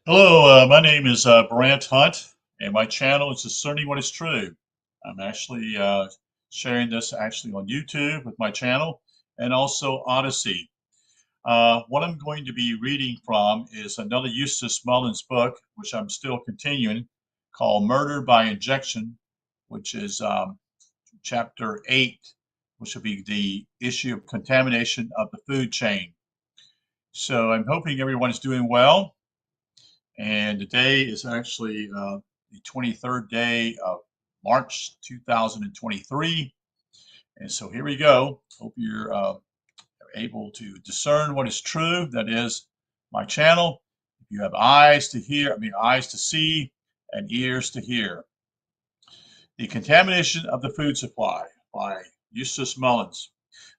Hello, my name is Brant Hunt, and my channel is Discerning What is True. I'm actually sharing this actually on YouTube with my channel and also Odyssey. What I'm going to be reading from is another Eustace Mullins book, which I'm still continuing, called Murder by Injection, which is chapter 8, which will be the issue of contamination of the food chain. So I'm hoping everyone is doing well. And today is actually the 23rd day of March 2023. And so here we go. Hope you're able to discern what is true. That is my channel. If you have eyes to hear, eyes to see and ears to hear. The Contamination of the Food Supply by Eustace Mullins.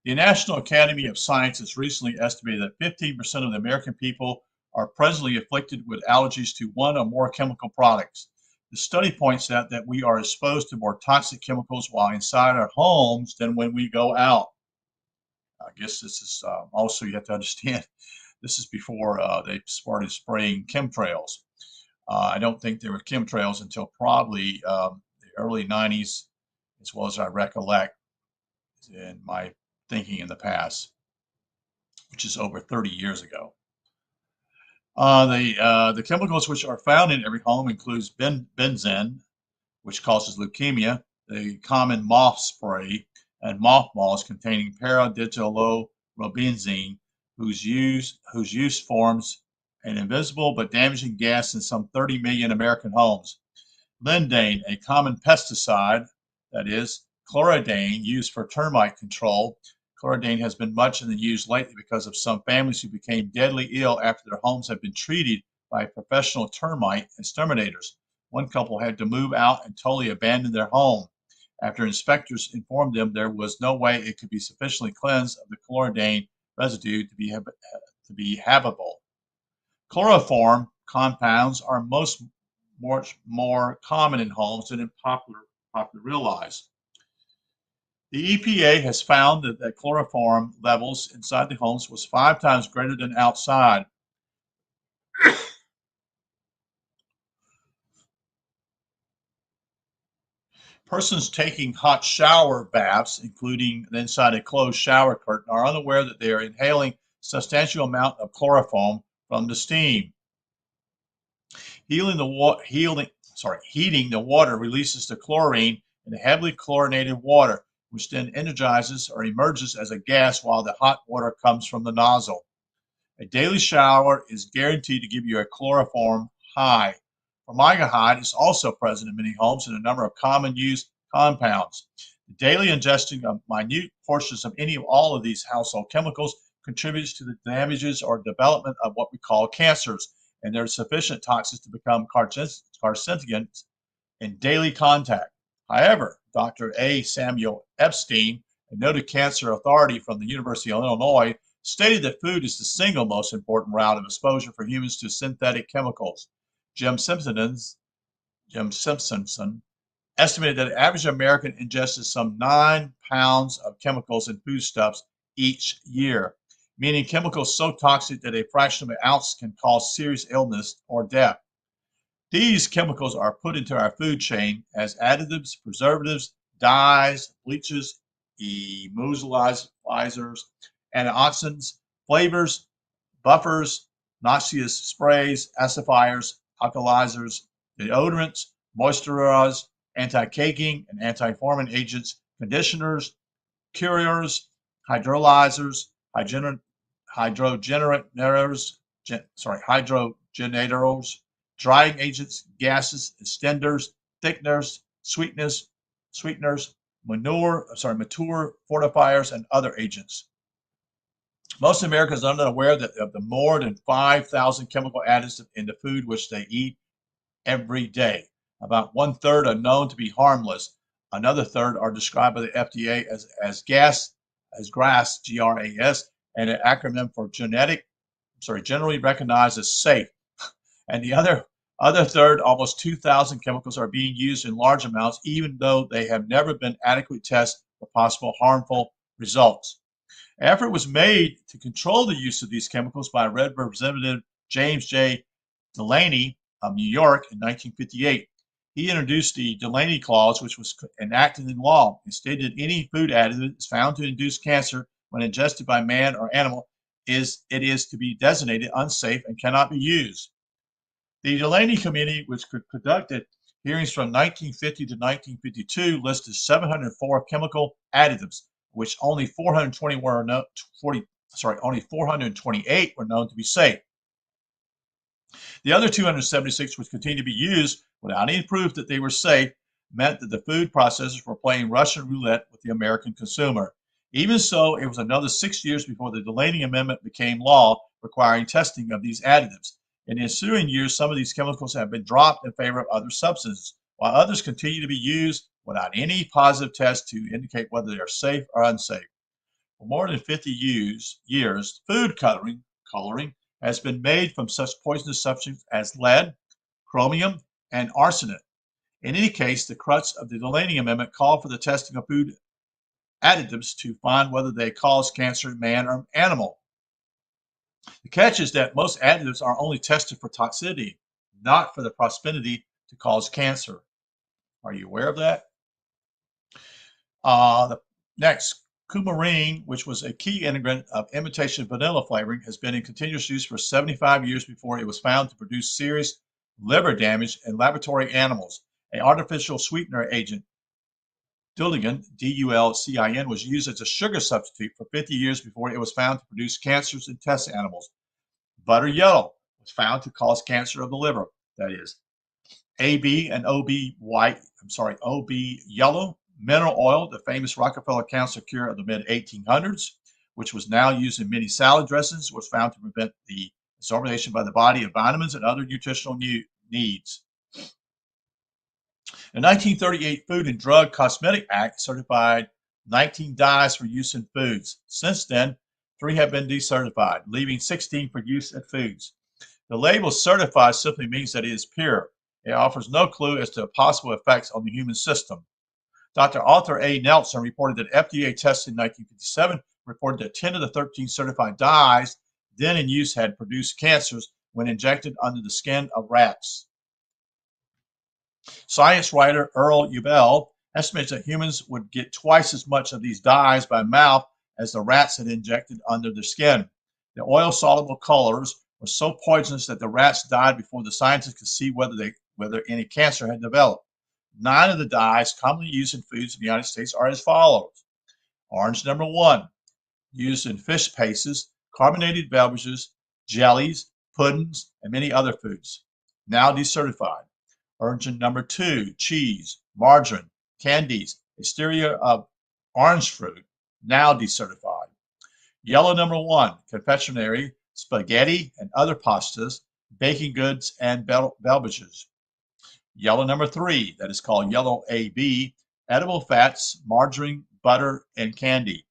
The National Academy of Sciences recently estimated that 15% of the American people are presently afflicted with allergies to one or more chemical products. The study points out that we are exposed to more toxic chemicals while inside our homes than when we go out. I guess this is also, you have to understand, this is before they started spraying chemtrails. I don't think there were chemtrails until probably the early 90s, as well as I recollect in my thinking in the past, which is over 30 years ago. The chemicals which are found in every home includes benzene, which causes leukemia, the common moth spray, and mothballs containing para-digitylrobenzene, whose use forms an invisible but damaging gas in some 30 million American homes. Lindane, a common pesticide, that is, chloridane, used for termite control. Chloridane has been much in the news lately because of some families who became deadly ill after their homes had been treated by professional termite exterminators. One couple had to move out and totally abandon their home after inspectors informed them there was no way it could be sufficiently cleansed of the chloridane residue to be habitable. Chloroform compounds are much more common in homes than popular realize. The EPA has found that chloroform levels inside the homes was 5 times greater than outside. Persons taking hot shower baths, including inside a closed shower curtain, are unaware that they are inhaling substantial amount of chloroform from the steam. Heating the water releases the chlorine in the heavily chlorinated water, which then energizes or emerges as a gas while the hot water comes from the nozzle. A daily shower is guaranteed to give you a chloroform high. Formaldehyde is also present in many homes in a number of common use compounds. The daily ingestion of minute portions of any of all of these household chemicals contributes to the damages or development of what we call cancers, and there's sufficient toxins to become carcinogens in daily contact. However, Dr. A. Samuel Epstein, a noted cancer authority from the University of Illinois, stated that food is the single most important route of exposure for humans to synthetic chemicals. Jim Simpson estimated that the average American ingests some 9 pounds of chemicals in foodstuffs each year, meaning chemicals so toxic that a fraction of an ounce can cause serious illness or death. These chemicals are put into our food chain as additives, preservatives, dyes, bleaches, emulsifiers, antioxidants, flavors, buffers, noxious sprays, acidifiers, alkalizers, deodorants, moisturizers, anti-caking and anti-forming agents, conditioners, curers, hydrolyzers, hydrogenators, drying agents, gases, extenders, thickeners, sweeteners, mature fortifiers, and other agents. Most Americans are unaware that of the more than 5,000 chemical additives in the food which they eat every day. About 1/3 are known to be harmless. Another third are described by the FDA as GRAS, G-R-A-S, and an acronym for generally recognized as safe. And the other third, almost 2,000 chemicals are being used in large amounts, even though they have never been adequately tested for possible harmful results. An effort was made to control the use of these chemicals by Representative James J. Delaney of New York in 1958. He introduced the Delaney Clause, which was enacted in law. It stated that any food additive is found to induce cancer when ingested by man or animal is to be designated unsafe and cannot be used. The Delaney Committee, which conducted hearings from 1950 to 1952, listed 704 chemical additives, which only 428 were known to be safe. The other 276, which continued to be used without any proof that they were safe, meant that the food processors were playing Russian roulette with the American consumer. Even so, it was another 6 years before the Delaney Amendment became law, requiring testing of these additives. In the ensuing years, some of these chemicals have been dropped in favor of other substances, while others continue to be used without any positive test to indicate whether they are safe or unsafe. For more than 50 years, food coloring has been made from such poisonous substances as lead, chromium, and arsenic. In any case, the crux of the Delaney Amendment called for the testing of food additives to find whether they cause cancer in man or animal. The catch is that most additives are only tested for toxicity, not for the possibility to cause cancer. Are you aware of that? Next, coumarin, which was a key ingredient of imitation vanilla flavoring, has been in continuous use for 75 years before it was found to produce serious liver damage in laboratory animals. An artificial sweetener agent, Dulcin, D-U-L-C-I-N, was used as a sugar substitute for 50 years before it was found to produce cancers in test animals. Butter yellow was found to cause cancer of the liver. That is, AB and OB yellow. Mineral oil, the famous Rockefeller cancer cure of the mid-1800s, which was now used in many salad dressings, was found to prevent the absorption by the body of vitamins and other nutritional needs. The 1938 Food and Drug Cosmetic Act certified 19 dyes for use in foods. Since then, 3 have been decertified, leaving 16 for use in foods. The label certified simply means that it is pure. It offers no clue as to possible effects on the human system. Dr. Arthur A. Nelson reported that FDA tests in 1957 reported that 10 of the 13 certified dyes then in use had produced cancers when injected under the skin of rats. Science writer Earl Ubel estimates that humans would get twice as much of these dyes by mouth as the rats had injected under their skin. The oil-soluble colors were so poisonous that the rats died before the scientists could see whether any cancer had developed. 9 of the dyes commonly used in foods in the United States are as follows. Orange number 1, used in fish pastes, carbonated beverages, jellies, puddings, and many other foods, now decertified. Orange number 2, cheese, margarine, candies, exterior of orange fruit, now decertified. Yellow number 1, confectionery, spaghetti and other pastas, baking goods, and beverages. Yellow number 3, that is called yellow AB, edible fats, margarine, butter, and candy.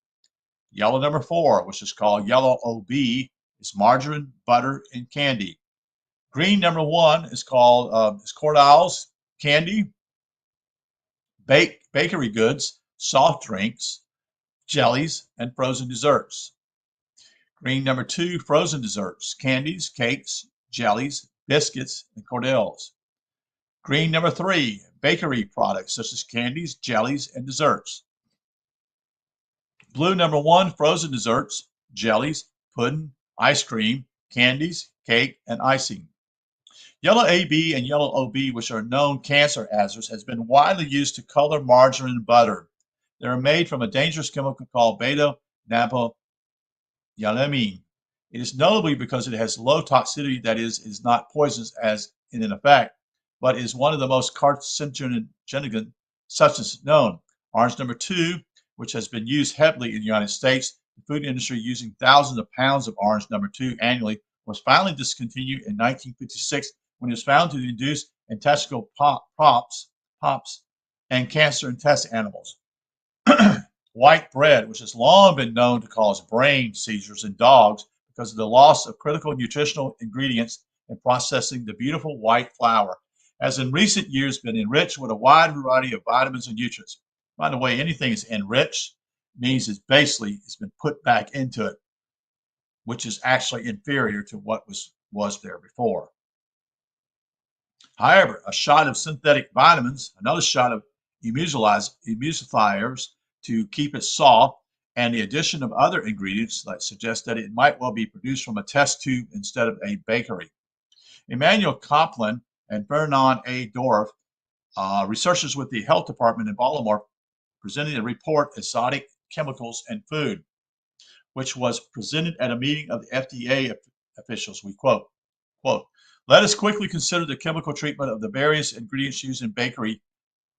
Yellow number 4, which is called yellow OB, is margarine, butter, and candy. Green number 1 is called Cordials, candy, bakery goods, soft drinks, jellies, and frozen desserts. Green number 2, frozen desserts, candies, cakes, jellies, biscuits, and Cordials. Green number 3, bakery products such as candies, jellies, and desserts. Blue number 1, frozen desserts, jellies, pudding, ice cream, candies, cake, and icing. Yellow AB and yellow OB, which are known cancer hazards, has been widely used to color margarine and butter. They are made from a dangerous chemical called beta-naphthylamine. It is notable because it has low toxicity, that is not poisonous as in effect, but is one of the most carcinogenic substances known. Orange number 2, which has been used heavily in the United States, the food industry using thousands of pounds of orange number 2 annually, was finally discontinued in 1956 when it was found to induce intestinal pops and cancer in test animals. White bread, which has long been known to cause brain seizures in dogs because of the loss of critical nutritional ingredients in processing the beautiful white flour, has in recent years been enriched with a wide variety of vitamins and nutrients. By the way, anything is enriched means it's been put back into it, which is actually inferior to what was there before. However, a shot of synthetic vitamins, another shot of emulsifiers to keep it soft, and the addition of other ingredients that suggest that it might well be produced from a test tube instead of a bakery. Emmanuel Kaplan and Vernon A. Dorff, researchers with the health department in Baltimore, presented a report, Exotic Chemicals and Food, which was presented at a meeting of the FDA officials. We quote, let us quickly consider the chemical treatment of the various ingredients used in bakery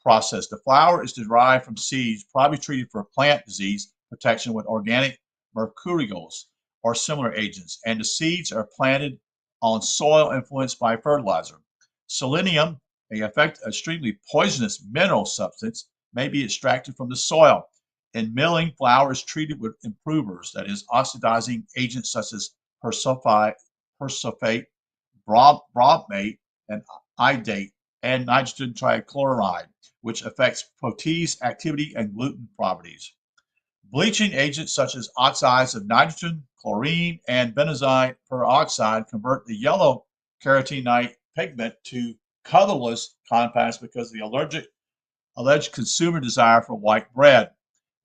process. The flour is derived from seeds, probably treated for plant disease protection with organic mercuriols or similar agents, and the seeds are planted on soil influenced by fertilizer. Selenium, an extremely poisonous mineral substance, may be extracted from the soil. In milling, flour is treated with improvers, that is, oxidizing agents such as persulfate, bromate, and iodate, and nitrogen trichloride, which affects protease activity and gluten properties. Bleaching agents such as oxides of nitrogen, chlorine, and benzoyl peroxide convert the yellow carotenoid pigment to colorless compounds because of the alleged consumer desire for white bread.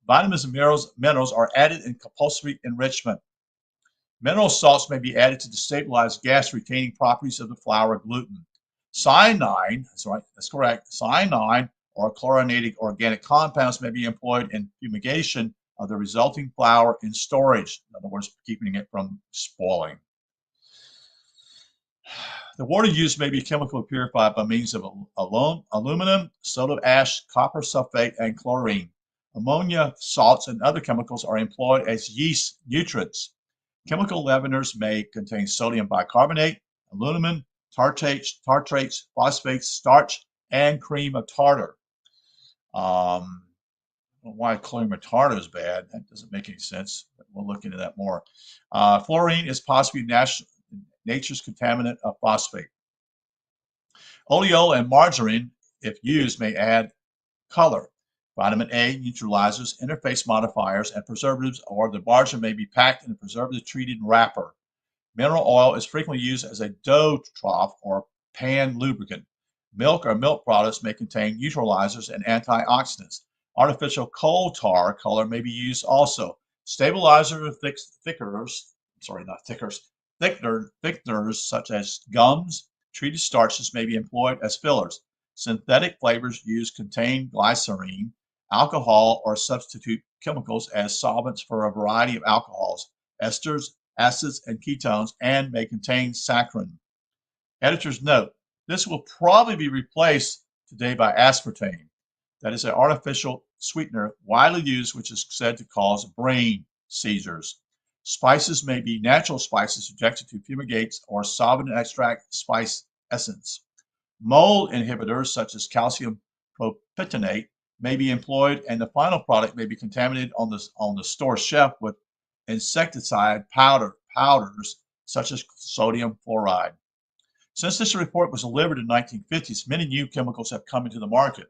Vitamins and minerals are added in compulsory enrichment. Mineral salts may be added to destabilize gas-retaining properties of the flour gluten. Cyanide, that's correct, cyanide or chlorinated organic compounds may be employed in fumigation of the resulting flour in storage, in other words, keeping it from spoiling. The water used may be chemically purified by means of aluminum, soda ash, copper sulfate, and chlorine. Ammonia, salts, and other chemicals are employed as yeast nutrients. Chemical leaveners may contain sodium bicarbonate, aluminum, tartrates, phosphates, starch, and cream of tartar. I don't know why cream of tartar is bad. That doesn't make any sense, but we'll look into that more. Fluorine is possibly nature's contaminant of phosphate. Oleo and margarine, if used, may add color. Vitamin A neutralizers, interface modifiers, and preservatives, or the margarine may be packed in a preservative-treated wrapper. Mineral oil is frequently used as a dough trough or pan lubricant. Milk or milk products may contain neutralizers and antioxidants. Artificial coal tar color may be used also. Stabilizers, thickeners such as gums, treated starches may be employed as fillers. Synthetic flavors used contain glycerine, alcohol, or substitute chemicals as solvents for a variety of alcohols, esters, acids, and ketones, and may contain saccharin. Editor's note, this will probably be replaced today by aspartame. That is an artificial sweetener widely used, which is said to cause brain seizures. Spices may be natural spices subjected to fumigates or solvent extract spice essence. Mold inhibitors such as calcium propionate may be employed, and the final product may be contaminated on the store shelf with insecticide powders such as sodium fluoride. Since this report was delivered in the 1950s, many new chemicals have come into the market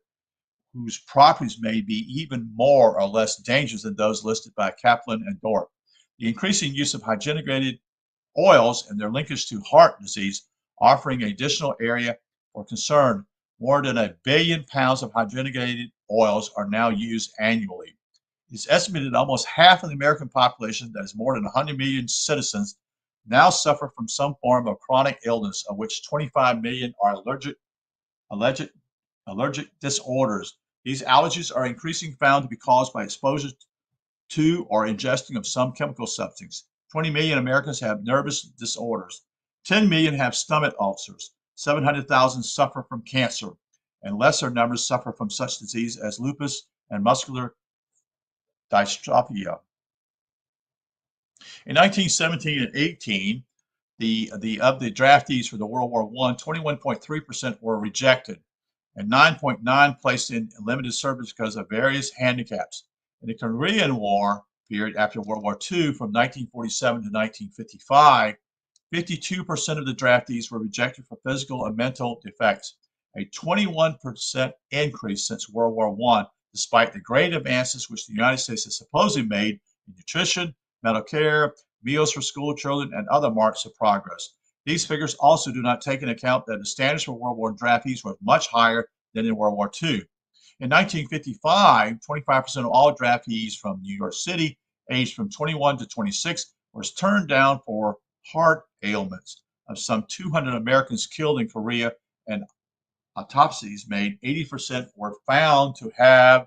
whose properties may be even more or less dangerous than those listed by Kaplan and Dorff. The increasing use of hydrogenated oils and their linkage to heart disease offering an additional area for concern. More than 1 billion pounds of hydrogenated oils are now used annually. It's estimated that almost half of the American population, that is more than 100 million citizens, now suffer from some form of chronic illness, of which 25 million are allergic disorders. These allergies are increasingly found to be caused by exposure to or ingesting of some chemical substance. 20 million Americans have nervous disorders. 10 million have stomach ulcers. 700,000 suffer from cancer, and lesser numbers suffer from such disease as lupus and muscular dystrophia. In 1917 and 18, of the draftees for the World War I, 21.3% were rejected, and 9.9% placed in limited service because of various handicaps. In the Korean War period after World War II, from 1947 to 1955, 52% of the draftees were rejected for physical and mental defects, a 21% increase since World War I, despite the great advances which the United States has supposedly made in nutrition, medical care, meals for school children, and other marks of progress. These figures also do not take into account that the standards for World War draftees were much higher than in World War II. In 1955, 25% of all draftees from New York City, aged from 21 to 26, was turned down for heart ailments. Of some 200 Americans killed in Korea and autopsies made, 80% were found to have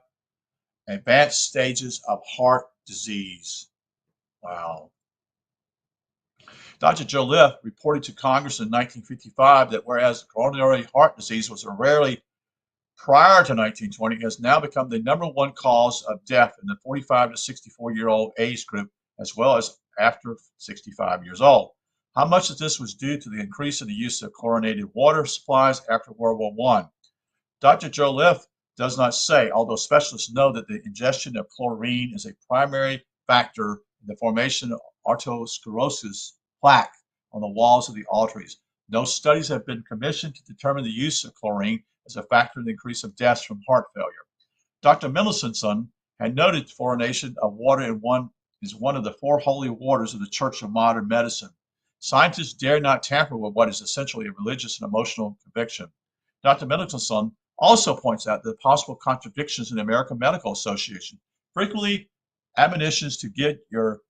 advanced stages of heart disease. Wow. Dr. Joliffe reported to Congress in 1955 that whereas coronary heart disease was a rarely prior to 1920, it has now become the #1 cause of death in the 45 to 64-year-old age group, as well as after 65 years old. How much of this was due to the increase in the use of chlorinated water supplies after World War I? Dr. Joliffe does not say, although specialists know that the ingestion of chlorine is a primary factor in the formation of atherosclerosis plaque on the walls of the arteries. No studies have been commissioned to determine the use of chlorine as a factor in the increase of deaths from heart failure. Dr. Mendelssohn had noted fluorination of water is one of the four holy waters of the Church of Modern Medicine. Scientists dare not tamper with what is essentially a religious and emotional conviction. Dr. Mendelssohn also points out the possible contradictions in the American Medical Association. Frequently, admonitions to get your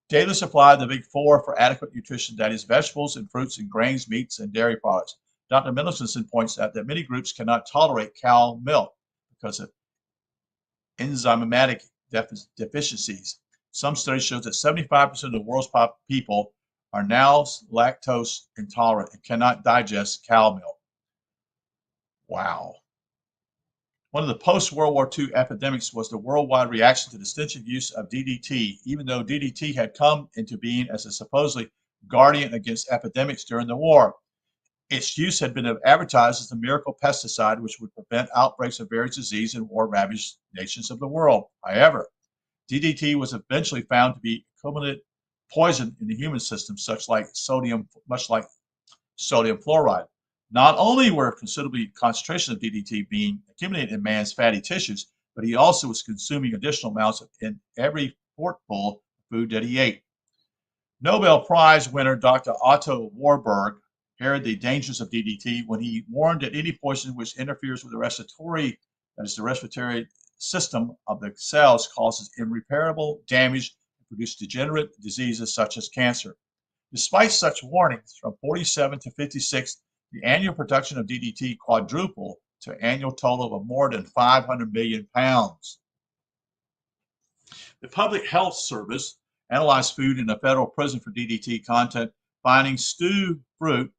daily supply of the big four for adequate nutrition, that is, vegetables and fruits and grains, meats, and dairy products. Dr. Mendelssohn points out that many groups cannot tolerate cow milk because of enzymatic deficiencies. Some studies show that 75% of the world's people are now lactose intolerant and cannot digest cow milk. Wow. One of the post-World War II epidemics was the worldwide reaction to the extensive use of DDT, even though DDT had come into being as a supposedly guardian against epidemics during the war. Its use had been advertised as the miracle pesticide which would prevent outbreaks of various disease in war-ravaged nations of the world. However, DDT was eventually found to be accumulated poison in the human system, much like sodium fluoride. Not only were considerable concentrations of DDT being accumulated in man's fatty tissues, but he also was consuming additional amounts in every forkful of food that he ate. Nobel Prize winner Dr. Otto Warburg heralded the dangers of DDT when he warned that any poison which interferes with the respiratory system of the cells causes irreparable damage and produces degenerate diseases such as cancer. Despite such warnings, from 47 to 56, the annual production of DDT quadrupled to an annual total of more than 500 million pounds. The Public Health Service analyzed food in a federal prison for DDT content, finding stewed fruit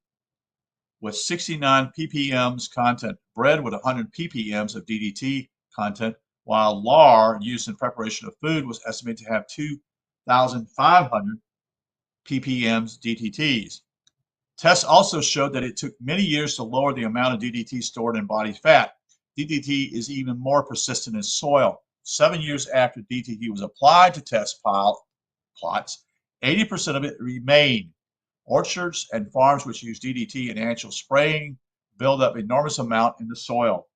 with 69 ppm content, bread with 100 ppm of DDT content, while lard used in preparation of food was estimated to have 2,500 ppm DDTs. Tests also showed that it took many years to lower the amount of DDT stored in body fat. DDT is even more persistent in soil. 7 years after DDT was applied to test plots, 80% of it remained. Orchards and farms which use DDT in annual spraying build up enormous amount in the soil.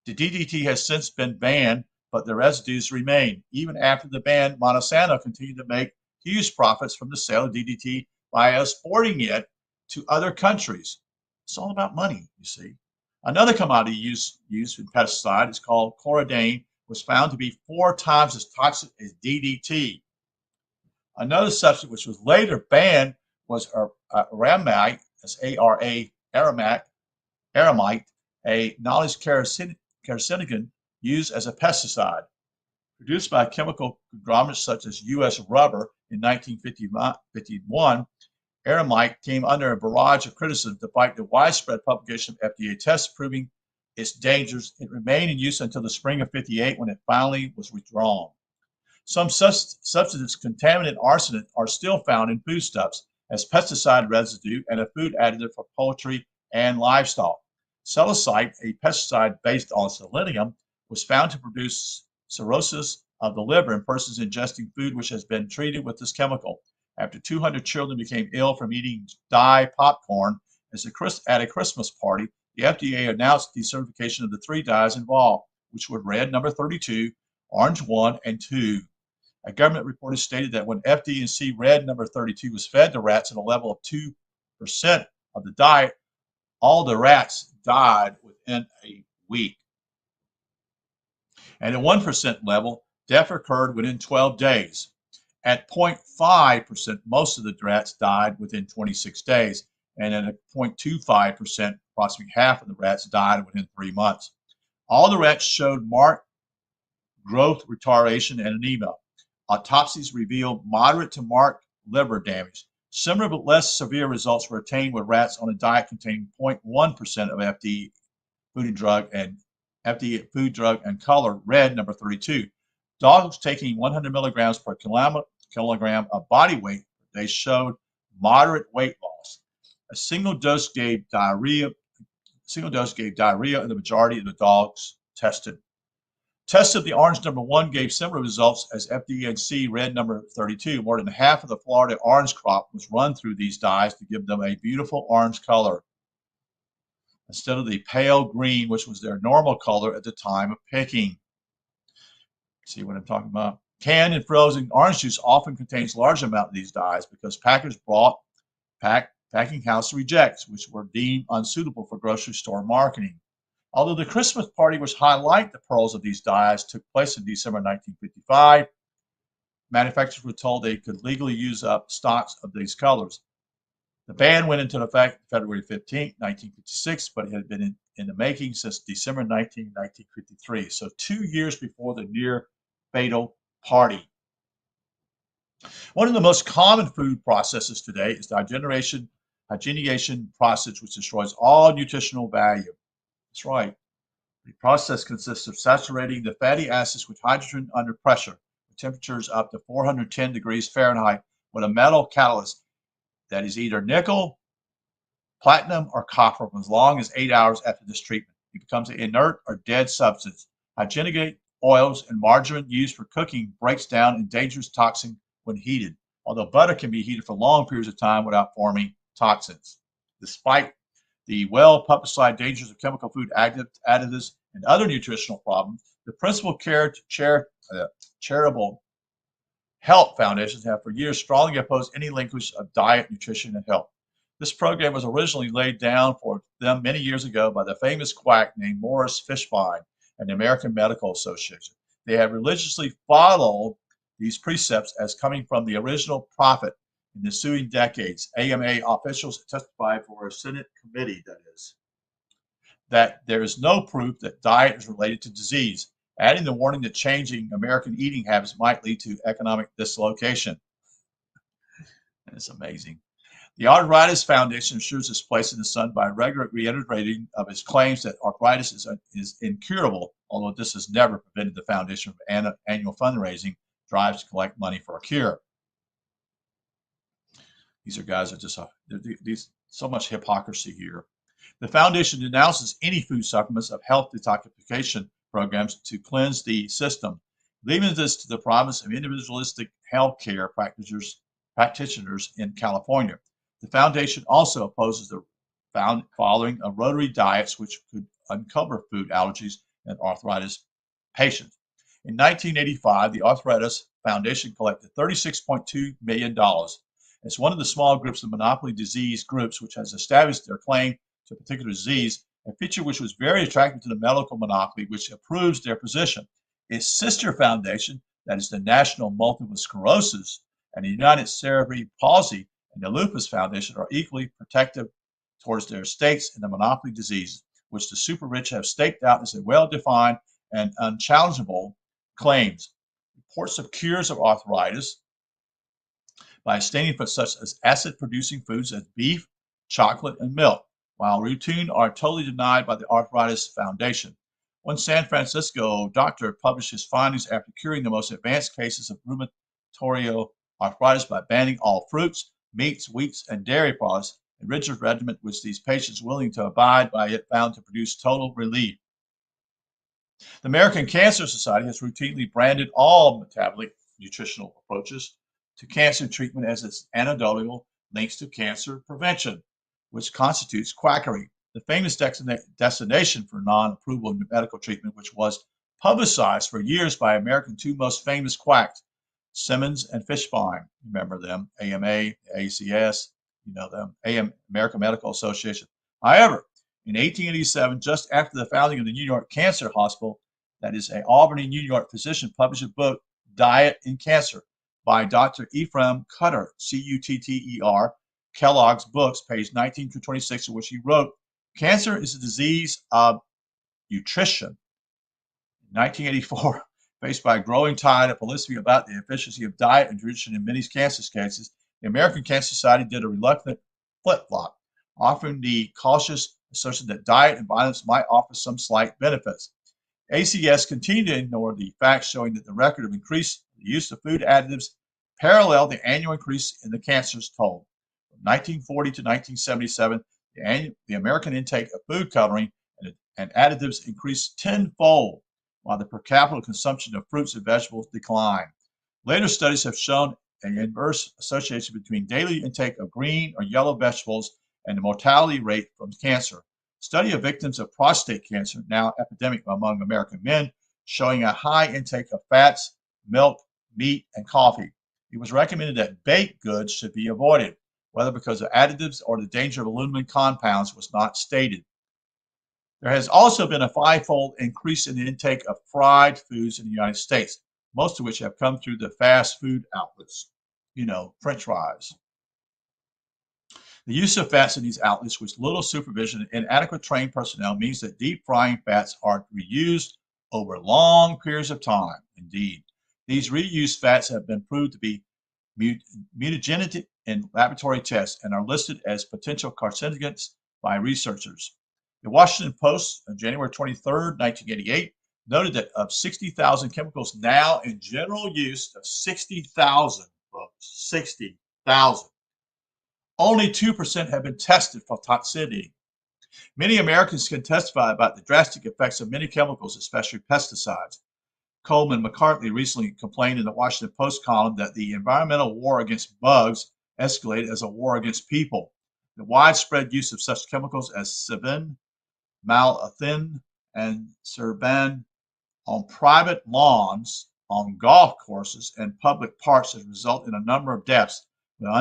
The DDT has since been banned, but the residues remain. Even after the ban, Monsanto continued to make huge profits from the sale of DDT by exporting it to other countries. It's all about money, you see. Another commodity used in pesticide is called chlordane, was found to be 4 times as toxic as DDT. Another substance which was later banned was aramite, that's aramite, a knowledge carcinogen used as a pesticide. Produced by chemical conglomerates such as U.S. Rubber in 1951, aramite came under a barrage of criticism despite the widespread publication of FDA tests proving its dangers. It remained in use until the spring of '58 when it finally was withdrawn. Some substances contaminated arsenic are still found in foodstuffs as pesticide residue and a food additive for poultry and livestock. Salicite, a pesticide based on selenium, was found to produce cirrhosis of the liver in persons ingesting food which has been treated with this chemical. After 200 children became ill from eating dye popcorn at a Christmas party, the FDA announced decertification of the 3 dyes involved, which were red number 32, orange 1, and 2. A government report stated that when FD&C red number 32 was fed to rats at a level of 2% of the diet, all the rats died within a week. And at 1% level, death occurred within 12 days. At 0.5%, most of the rats died within 26 days. And at 0.25%, approximately half of the rats died within 3 months. All the rats showed marked growth retardation and anemia. Autopsies revealed moderate to marked liver damage. Similar but less severe results were attained with rats on a diet containing 0.1% of FDA food food, drug, and color, red, number 32. Dogs taking 100 milligrams per kilogram of body weight, they showed moderate weight loss. A single dose gave diarrhea in the majority of the dogs tested. Tests of the orange number 1 gave similar results as FD&C red number 32. More than half of the Florida orange crop was run through these dyes to give them a beautiful orange color, instead of the pale green, which was their normal color at the time of picking. See what I'm talking about? Canned and frozen orange juice often contains large amount of these dyes because packers brought packing house rejects, which were deemed unsuitable for grocery store marketing. Although the Christmas party which highlight the pearls of these dyes took place in December 1955, manufacturers were told they could legally use up stocks of these colors. The ban went into effect February 15, 1956, but it had been in the making since December 19, 1953, so 2 years before the near fatal party. One of the most common food processes today is the hygienization process, which destroys all nutritional value. That's right. The process consists of saturating the fatty acids with hydrogen under pressure, with temperatures up to 410 degrees Fahrenheit, with a metal catalyst that is either nickel, platinum, or copper for as long as 8 hours after this treatment. It becomes an inert or dead substance. Hygienic oils and margarine used for cooking breaks down in dangerous toxin when heated, although butter can be heated for long periods of time without forming toxins. Despite the well-publicized dangers of chemical food additives and other nutritional problems, the principal charitable health foundations have for years strongly opposed any linkage of diet, nutrition, and health. This program was originally laid down for them many years ago by the famous quack named Morris Fishbein and the American Medical Association. They have religiously followed these precepts as coming from the original prophet in the ensuing decades. AMA officials testified for a Senate committee, that there is no proof that diet is related to disease, adding the warning that changing American eating habits might lead to economic dislocation. It's amazing. The Arthritis Foundation assures its place in the sun by regular reiterating of its claims that arthritis is incurable, although this has never prevented the foundation from annual fundraising drives to collect money for a cure. These are guys that just so much hypocrisy here. The foundation denounces any food supplements of health detoxification programs to cleanse the system, leaving this to the province of individualistic health care practitioners in California. The foundation also opposes the following of Rotary diets, which could uncover food allergies in arthritis patients. In 1985, the Arthritis Foundation collected $36.2 million. It's one of the small groups of monopoly disease groups which has established their claim to a particular disease, a feature which was very attractive to the medical monopoly, which approves their position. Its sister foundation, that is the National Multiple Sclerosis and the United Cerebral Palsy and the Lupus Foundation, are equally protective towards their stakes in the monopoly diseases, which the super rich have staked out as a well-defined and unchallengeable claims. Reports of cures of arthritis by staining for such as acid-producing foods as beef, chocolate, and milk, while routine are totally denied by the Arthritis Foundation. One San Francisco doctor published his findings after curing the most advanced cases of rheumatoid arthritis by banning all fruits, meats, wheats, and dairy products, a rigid regimen which these patients willing to abide by it found to produce total relief. The American Cancer Society has routinely branded all metabolic nutritional approaches to cancer treatment as its anecdotal links to cancer prevention, which constitutes quackery. The famous destination for non-approval medical treatment, which was publicized for years by America's two most famous quacks, Simmons and Fishbein. Remember them, AMA, ACS, you know, the American Medical Association. However, in 1887, just after the founding of the New York Cancer Hospital, that is, an Albany, New York physician published a book, Diet and Cancer, by Dr. Ephraim Cutter, Cutter, Kellogg's Books, page 19 to 26, in which he wrote, "Cancer is a disease of nutrition." In 1984, faced by a growing tide of publicity about the efficiency of diet and nutrition in many cancer cases, the American Cancer Society did a reluctant flip-flop, offering the cautious assertion that diet and violence might offer some slight benefits. ACS continued to ignore the facts showing that the record of increased use of food additives paralleled the annual increase in the cancers toll. From 1940 to 1977, the American intake of food coloring and additives increased tenfold, while the per capita consumption of fruits and vegetables declined. Later studies have shown an inverse association between daily intake of green or yellow vegetables and the mortality rate from cancer. Study of victims of prostate cancer, now epidemic among American men, showing a high intake of fats, milk, meat, and coffee. It was recommended that baked goods should be avoided, whether because of additives or the danger of aluminum compounds was not stated. There has also been a fivefold increase in the intake of fried foods in the United States, most of which have come through the fast food outlets, you know, French fries. The use of fats in these outlets with little supervision and inadequate trained personnel means that deep frying fats are reused over long periods of time. Indeed, these reused fats have been proved to be mutagenic in laboratory tests and are listed as potential carcinogens by researchers. The Washington Post on January 23, 1988, noted that of 60,000 chemicals now in general use, of 60,000, folks, 60,000, only 2% have been tested for toxicity. Many Americans can testify about the drastic effects of many chemicals, especially pesticides. Coleman McCartney recently complained in the Washington Post column that the environmental war against bugs escalated as a war against people. The widespread use of such chemicals as Sevin, malathion, and serban on private lawns, on golf courses, and public parks has resulted in a number of deaths. The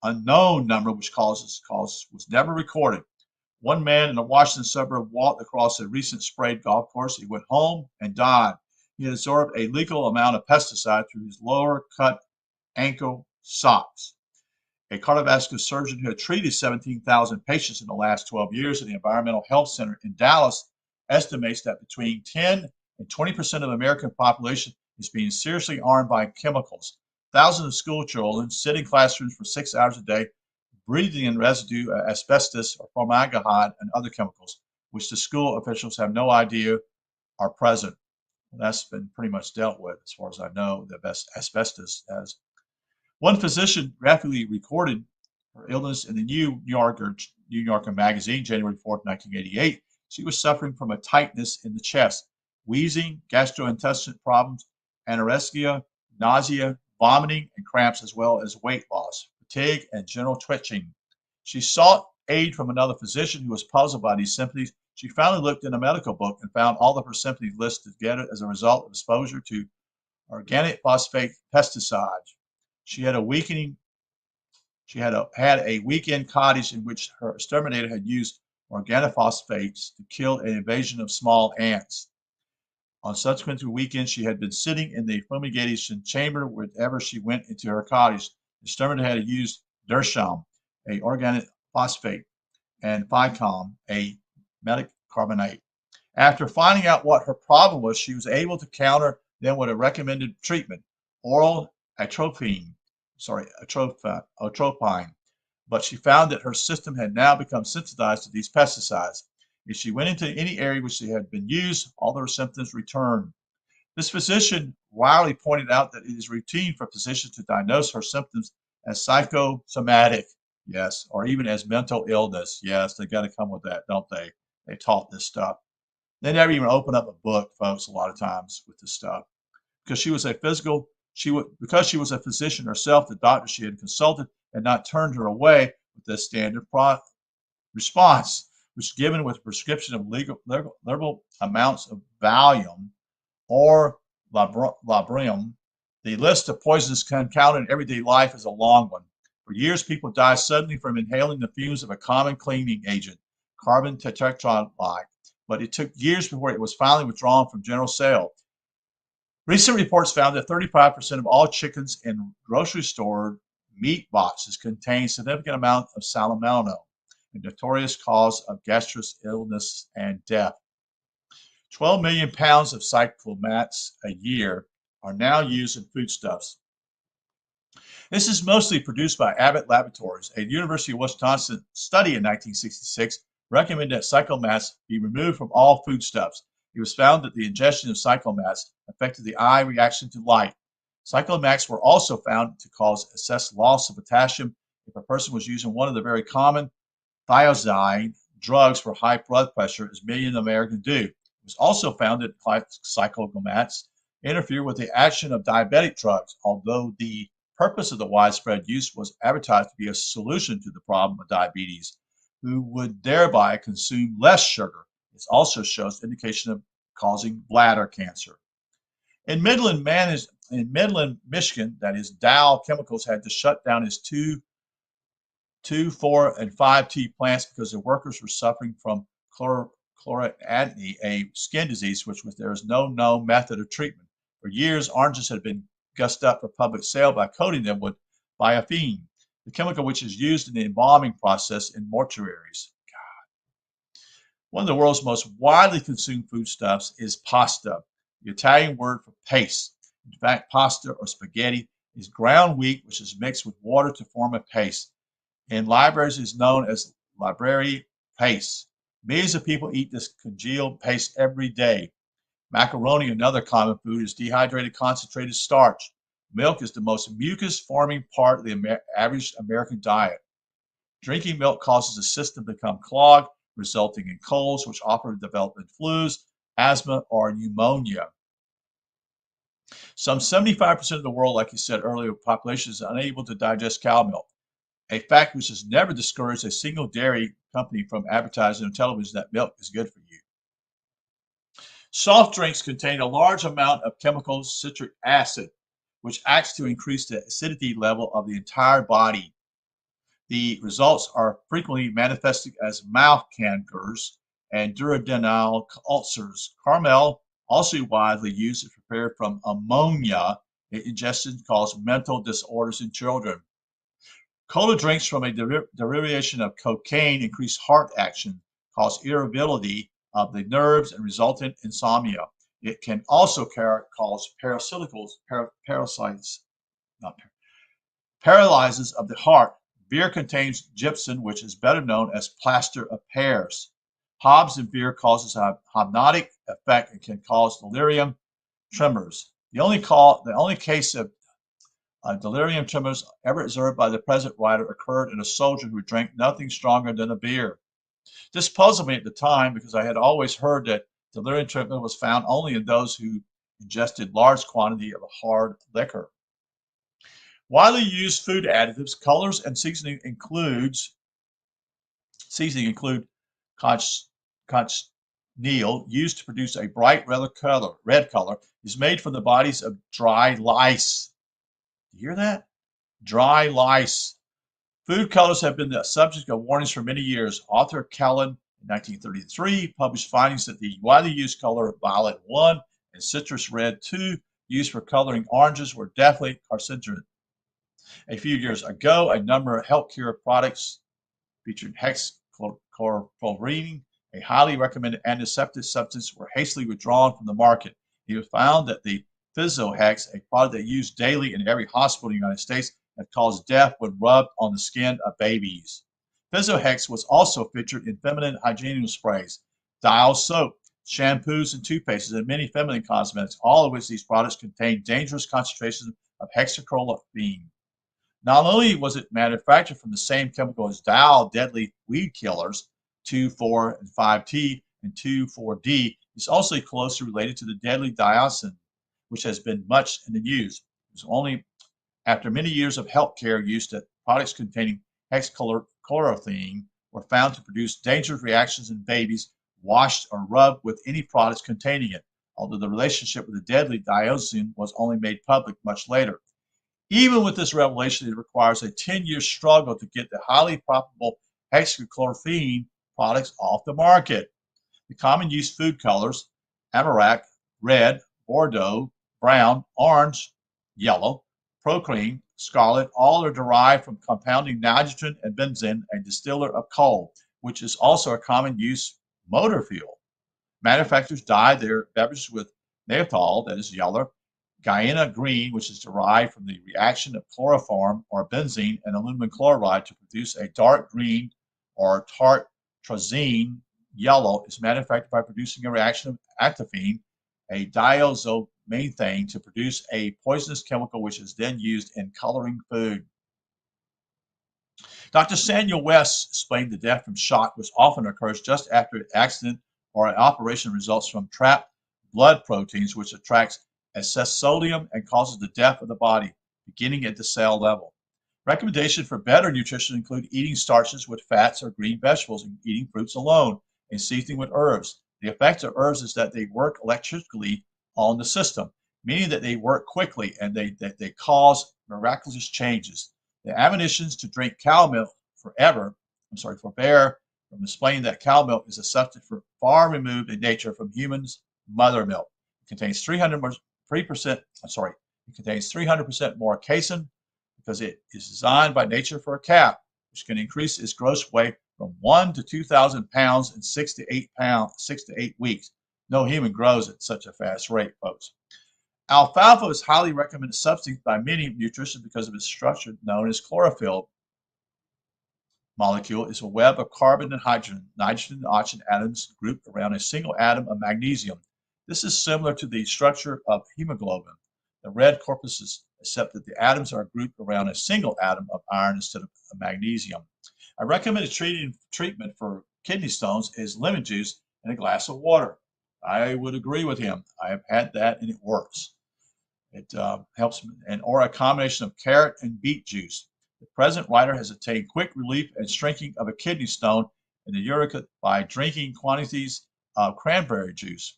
unknown number which causes was never recorded. One man in a Washington suburb walked across a recent sprayed golf course. He went home and died. He had absorbed a legal amount of pesticide through his lower cut ankle socks. A cardiovascular surgeon who had treated 17,000 patients in the last 12 years at the Environmental Health Center in Dallas estimates that between 10 and 20% of the American population is being seriously harmed by chemicals. Thousands of school children sit in classrooms for 6 hours a day, breathing in residue of asbestos or formaldehyde and other chemicals, which the school officials have no idea are present. Well, that's been pretty much dealt with, as far as I know, the best asbestos has. One physician graphically recorded her illness in the New Yorker magazine, January 4th, 1988. She was suffering from a tightness in the chest, wheezing, gastrointestinal problems, anorexia, nausea, vomiting, and cramps, as well as weight loss, fatigue, and general twitching. She sought aid from another physician who was puzzled by these symptoms. She finally looked in a medical book and found all of her symptoms listed together as a result of exposure to organic phosphate pesticides. She had a weekend cottage in which her exterminator had used organophosphates to kill an invasion of small ants. On subsequent weekends, she had been sitting in the fumigation chamber whenever she went into her cottage. The exterminator had used Dersham, a organic phosphate, and Ficom, a metacarbonate. After finding out what her problem was, she was able to counter them with a recommended treatment, oral atropine, but she found that her system had now become sensitized to these pesticides. If she went into any area which they had been used, all of her symptoms returned. This physician wildly pointed out that it is routine for physicians to diagnose her symptoms as psychosomatic, yes, or even as mental illness. Yes, they got to come with that, don't they? They taught this stuff. They never even open up a book, folks, a lot of times with this stuff. Because she was a physician herself, the doctor she had consulted had not turned her away with this standard response, which given with a prescription of liberal amounts of Valium or Labrium. The list of poisons encountered in everyday life is a long one. For years, people died suddenly from inhaling the fumes of a common cleaning agent, carbon tetrachloride, but it took years before it was finally withdrawn from general sale. Recent reports found that 35% of all chickens in grocery store meat boxes contain significant amount of salmonella, a notorious cause of gastric illness and death. 12 million pounds of cyclamats a year are now used in foodstuffs. This is mostly produced by Abbott Laboratories. A University of Wisconsin study in 1966 recommended that cyclamats be removed from all foodstuffs. It was found that the ingestion of cyclamats affected the eye reaction to light. Cyclamats were also found to cause excess loss of potassium if a person was using one of the very common thiazide drugs for high blood pressure, as millions of Americans do. It was also found that cyclamats interfere with the action of diabetic drugs, although the purpose of the widespread use was advertised to be a solution to the problem of diabetes, who would thereby consume less sugar. It also shows indication of causing bladder cancer. In Midland, Michigan, that is, Dow Chemicals had to shut down its 2, 4, and 5T plants because the workers were suffering from chloroacne, a skin disease which there is no known method of treatment. For years, oranges had been gussed up for public sale by coating them with biafine, the chemical which is used in the embalming process in mortuaries. One of the world's most widely consumed foodstuffs is pasta, the Italian word for paste. In fact, pasta or spaghetti is ground wheat which is mixed with water to form a paste. In libraries, it is known as library paste. Millions of people eat this congealed paste every day. Macaroni, another common food, is dehydrated concentrated starch. Milk is the most mucus-forming part of the average American diet. Drinking milk causes the system to become clogged, resulting in colds, which often develop in flus, asthma, or pneumonia. Some 75% of the world, like you said earlier, population is unable to digest cow milk, a fact which has never discouraged a single dairy company from advertising on television that milk is good for you. Soft drinks contain a large amount of chemical citric acid, which acts to increase the acidity level of the entire body. The results are frequently manifested as mouth cankers and duodenal ulcers. Caramel, also widely used, is prepared from ammonia. Ingestion causes mental disorders in children. Cola drinks from a derivation of cocaine increase heart action, cause irritability of the nerves, and resultant insomnia. It can also cause paralysis of the heart. Beer contains gypsum, which is better known as plaster of Paris. Hops in beer causes a hypnotic effect and can cause delirium tremors. The only case of delirium tremors ever observed by the present writer occurred in a soldier who drank nothing stronger than a beer. This puzzled me at the time because I had always heard that delirium tremor was found only in those who ingested large quantity of a hard liquor. Widely used food additives, colors, and seasoning include cochineal, used to produce a bright red color, is made from the bodies of dry lice. You hear that? Dry lice. Food colors have been the subject of warnings for many years. Author Kellen, in 1933, published findings that the widely used color violet 1 and citrus red 2, used for coloring oranges, were definitely carcinogen. A few years ago, a number of healthcare products featuring hexchloroquine, a highly recommended antiseptic substance, were hastily withdrawn from the market. It was found that the Physohex, a product that used daily in every hospital in the United States, had caused death when rubbed on the skin of babies. Physohex was also featured in feminine hygiene sprays, Dial soap, shampoos, and toothpastes, and many feminine cosmetics, all of which these products contain dangerous concentrations of hexachloroquine. Not only was it manufactured from the same chemical as Dial deadly weed killers, 2, 4, and 5T, and 2, 4D, it's also closely related to the deadly dioxin, which has been much in the news. It was only after many years of healthcare use that products containing hexchloroquine were found to produce dangerous reactions in babies washed or rubbed with any products containing it, although the relationship with the deadly dioxin was only made public much later. Even with this revelation, it requires a 10-year struggle to get the highly profitable hexachlorophene products off the market. The common use food colors, amaranth, red, Bordeaux, brown, orange, yellow, procream, scarlet, all are derived from compounding nitrogen and benzene, a distiller of coal, which is also a common use motor fuel. Manufacturers dye their beverages with naphthol, that is yellow, Guyana green, which is derived from the reaction of chloroform or benzene and aluminum chloride to produce a dark green, or tartrazine yellow is manufactured by producing a reaction of acetophenone, a diazomethane, to produce a poisonous chemical which is then used in coloring food. Dr. Samuel West explained the death from shock, which often occurs just after an accident or an operation, results from trapped blood proteins, which attracts acetylsodium and causes the death of the body, beginning at the cell level. Recommendations for better nutrition include eating starches with fats or green vegetables and eating fruits alone and seasoning with herbs. The effect of herbs is that they work electrically on the system, meaning that they work quickly and that they cause miraculous changes. The admonitions to drink cow milk forbear from explaining that cow milk is a substance far removed in nature from humans' mother milk. It contains 300% more casein because it is designed by nature for a calf, which can increase its gross weight from 1 to 2,000 pounds in 6 to 8 weeks. No human grows at such a fast rate, folks. Alfalfa is highly recommended substance by many nutritionists because of its structure known as chlorophyll molecule. Is a web of carbon and hydrogen, nitrogen and oxygen atoms grouped around a single atom of magnesium. This is similar to the structure of hemoglobin, the red corpuscles, except that the atoms are grouped around a single atom of iron instead of magnesium. I recommended treatment for kidney stones is lemon juice and a glass of water. I would agree with him. I have had that and it works. It helps, or a combination of carrot and beet juice. The present writer has attained quick relief and shrinking of a kidney stone in the urethra by drinking quantities of cranberry juice.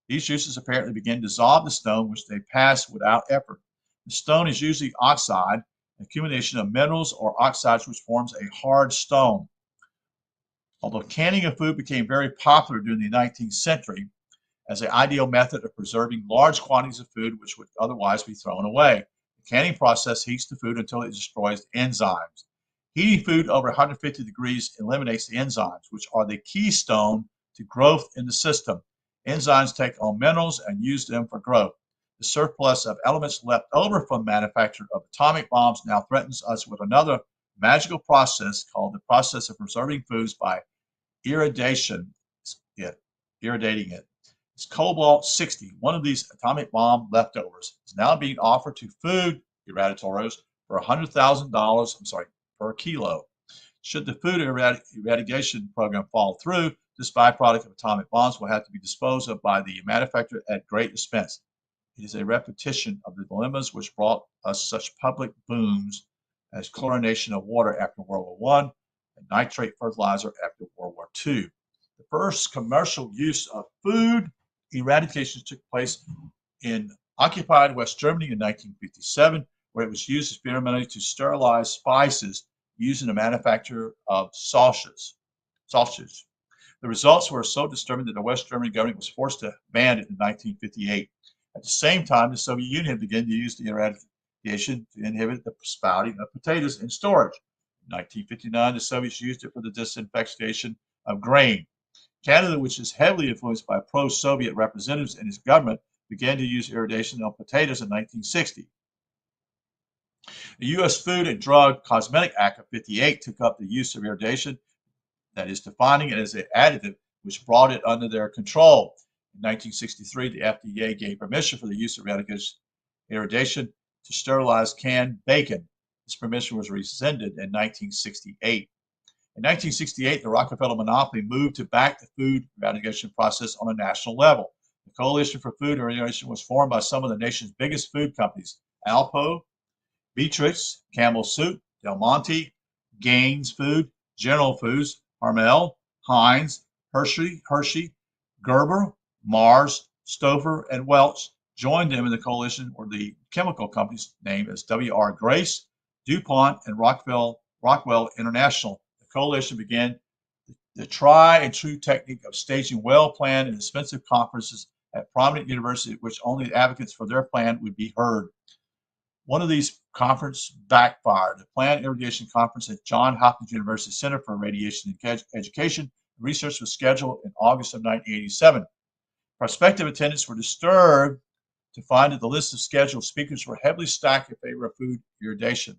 These juices apparently begin to dissolve the stone, which they pass without effort. The stone is usually oxide, an accumulation of minerals or oxides which forms a hard stone. Although canning of food became very popular during the 19th century as an ideal method of preserving large quantities of food which would otherwise be thrown away, the canning process heats the food until it destroys enzymes. Heating food over 150 degrees eliminates the enzymes, which are the keystone to growth in the system. Enzymes take on minerals and use them for growth. The surplus of elements left over from manufacture of atomic bombs now threatens us with another magical process called the process of preserving foods by irradiating it. It's cobalt-60, one of these atomic bomb leftovers, is now being offered to food eradicator's for $100,000 per kilo. Should the food eradication program fall through, this byproduct of atomic bombs will have to be disposed of by the manufacturer at great expense. It is a repetition of the dilemmas which brought us such public booms as chlorination of water after World War I and nitrate fertilizer after World War II. The first commercial use of food eradication took place in occupied West Germany in 1957, where it was used experimentally to sterilize spices used in the manufacture of sausages. The results were so disturbing that the West German government was forced to ban it in 1958. At the same time, the Soviet Union began to use the eradication to inhibit the sprouting of potatoes in storage. In 1959, the Soviets used it for the disinfection of grain. Canada, which is heavily influenced by pro-Soviet representatives in its government, began to use irradiation on potatoes in 1960. The U.S. Food and Drug Cosmetic Act of 1958 took up the use of irradiation, that is, defining it as an additive, which brought it under their control. In 1963, the FDA gave permission for the use of irradiation to sterilize canned bacon. This permission was rescinded in 1968. In 1968, the Rockefeller monopoly moved to back the food eradication process on a national level. The Coalition for Food Eradication was formed by some of the nation's biggest food companies: Alpo, Beatrix, Campbell Soup, Del Monte, Gaines Food, General Foods, Hormel, Heinz, Hershey, Gerber, Mars, Stouffer, and Welch Joined them in the coalition were the chemical companies named as W.R. Grace, DuPont, and Rockwell International. The coalition began the tried and true technique of staging well-planned and expensive conferences at prominent universities, at which only the advocates for their plan would be heard. One of these conferences backfired. The planned irradiation conference at Johns Hopkins University Center for Radiation Education and Research was scheduled in August of 1987. Prospective attendants were disturbed to find that the list of scheduled speakers were heavily stacked in favor of food irradiation.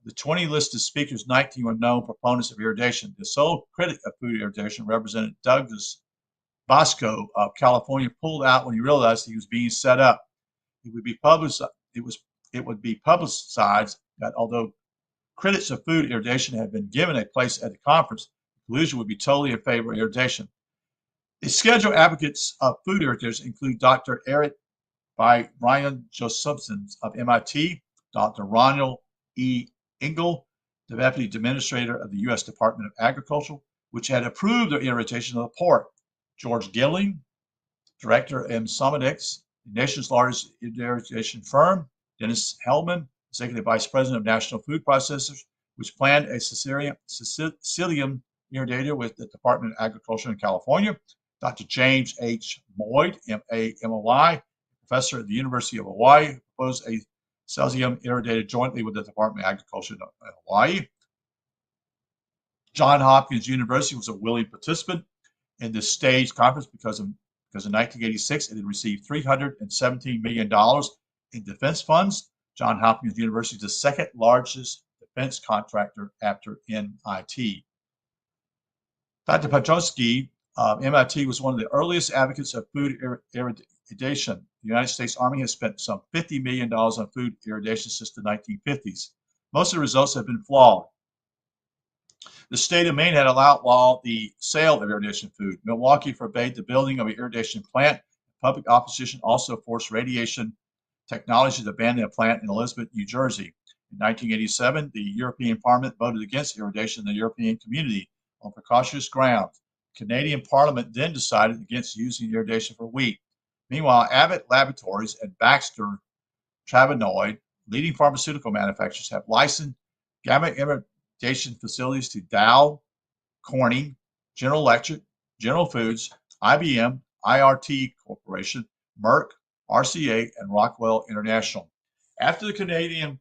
The 20 listed speakers, 19 were known proponents of irradiation. The sole critic of food irradiation, Representative Douglas Bosco of California, pulled out when he realized he was being set up. It would be publicized that although critics of food irradiation had been given a place at the conference, the collusion would be totally in favor of irradiation. The scheduled advocates of food irradiation include Dr. Eric Brian Josephson of MIT, Dr. Ronald E. Engel, the Deputy Administrator of the U.S. Department of Agriculture, which had approved the irradiation of the pork, George Gilling, Director of Somatics, the nation's largest irradiation firm, Dennis Hellman, Executive Vice President of National Food Processors, which planned a Sicilian irrigator with the Department of Agriculture in California, Dr. James H. Moyd, M.A.Y., professor at the University of Hawaii, proposed a cesium irradiated jointly with the Department of Agriculture in Hawaii. Johns Hopkins University was a willing participant in this staged conference because in 1986 it had received $317 million in defense funds. Johns Hopkins University is the second largest defense contractor after MIT. Dr. Petrosky of MIT was one of the earliest advocates of food irradiation. The United States Army has spent some $50 million on food irradiation since the 1950s. Most of the results have been flawed. The state of Maine had outlawed the sale of irradiation food. Milwaukee forbade the building of an irradiation plant. Public opposition also forced radiation technology to abandon a plant in Elizabeth, New Jersey. In 1987, the European Parliament voted against irradiation in the European community on precautionary grounds. The Canadian Parliament then decided against using irradiation for wheat. Meanwhile, Abbott Laboratories and Baxter Travenoid, leading pharmaceutical manufacturers, have licensed gamma irradiation facilities to Dow, Corning, General Electric, General Foods, IBM, IRT Corporation, Merck, RCA, and Rockwell International. After the Canadian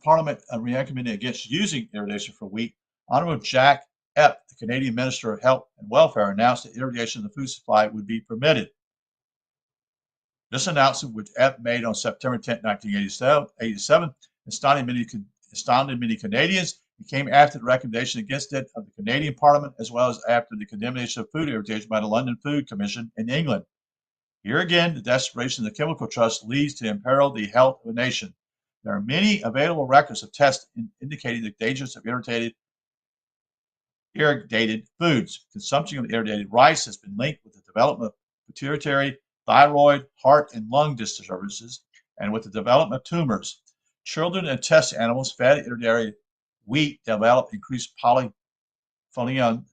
Parliament recommended against using irradiation for wheat, Honorable Jack Epp, the Canadian Minister of Health and Welfare, announced that irradiation of the food supply would be permitted. This announcement, which Epp made on September 10, 1987, astounded many Canadians. It came after the recommendation against it of the Canadian Parliament, as well as after the condemnation of food irradiation by the London Food Commission in England. Here again, the desperation of the chemical trust leads to imperil the health of a nation. There are many available records of tests indicating the dangers of irradiated foods. Consumption of irradiated rice has been linked with the development of pituitary, thyroid, heart, and lung disturbances, and with the development of tumors. Children and test animals fed irradiated wheat develop increased polyphenol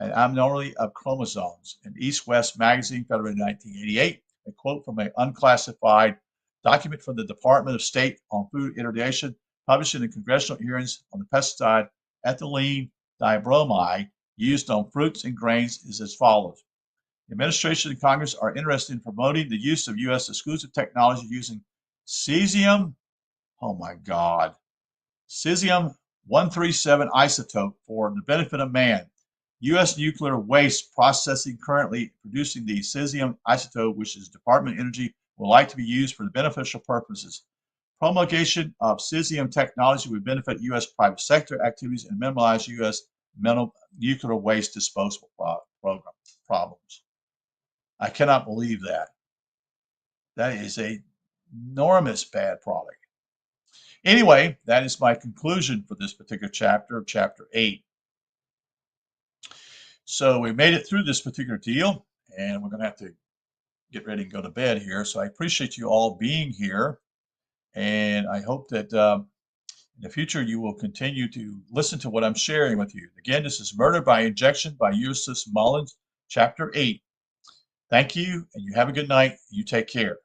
and abnormality of chromosomes. In East West Magazine, February 1988, a quote from an unclassified document from the Department of State on food irradiation, published in the congressional hearings on the pesticide ethylene dibromide used on fruits and grains, is as follows. The administration and Congress are interested in promoting the use of U.S. exclusive technology using cesium, cesium-137 isotope for the benefit of man. U.S. nuclear waste processing currently producing the cesium isotope, which is Department of Energy, would like to be used for the beneficial purposes. Promulgation of cesium technology would benefit U.S. private sector activities and minimize U.S. nuclear waste disposal problems. I cannot believe that. That is an enormous bad product. Anyway, that is my conclusion for this particular chapter, chapter 8. So we made it through this particular deal, and we're going to have to get ready and go to bed here. So I appreciate you all being here, and I hope that in the future you will continue to listen to what I'm sharing with you. Again, this is Murder by Injection by Eustace Mullins, chapter 8. Thank you, and you have a good night. You take care.